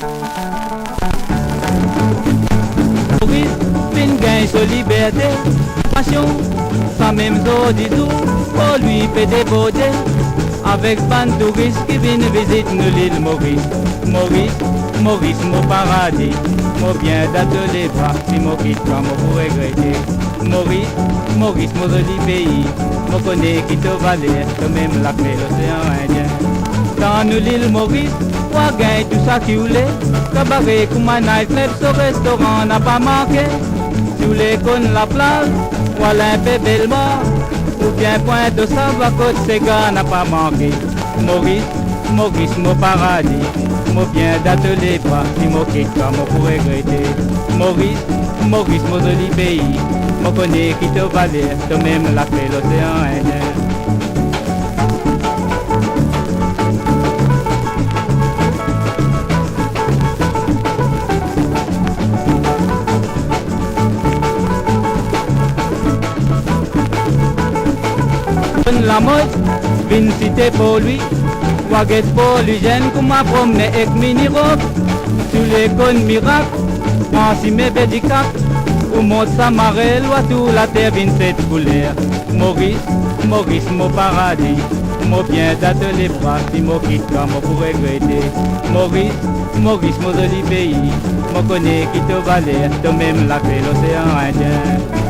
Maurice, fin gagne sa liberté, passion, sa même zo disou, pour lui fait des beautés, avec ban touristes qui viennent visiter nous l'île Maurice. Maurice, Maurice, mon paradis, mon bien d'être les bras, si mon quitte pas, mon pour regretter. Maurice, Maurice, mon joli pays, mon connaît qui te valait, de même la clé l'océan Indien. Dans nous l'île Maurice, on gagne tout ça qui voulait, cabaret, comme un nightclub, ce restaurant n'a pas manqué. Tous les cons la plage, voilà un peu belle mort, ou bien point de sable à côté, ces gars n'a pas manqué. Maurice, Maurice, mon paradis, mon bien d'atelier pas, si mon quitte pas, mon pour regretter. Maurice, Maurice, mon joli pays, mon connaît qui te valait, de même la clé l'océan Indien. La mode, une cité pour lui, Waget pour l'hygiène, comme ma promener avec mini-robe, tous les cônes miracles, en si mes bédicap, ou monte sa marelle, ou à tout la terre, vine cette couleur. Maurice, Maurice, mon paradis, mon bien d'être les bras, si mon quitte pas, mon pour regretter. Maurice, Maurice, mon joli pays, mon connaît qui te valait, de même la clé l'océan Indien.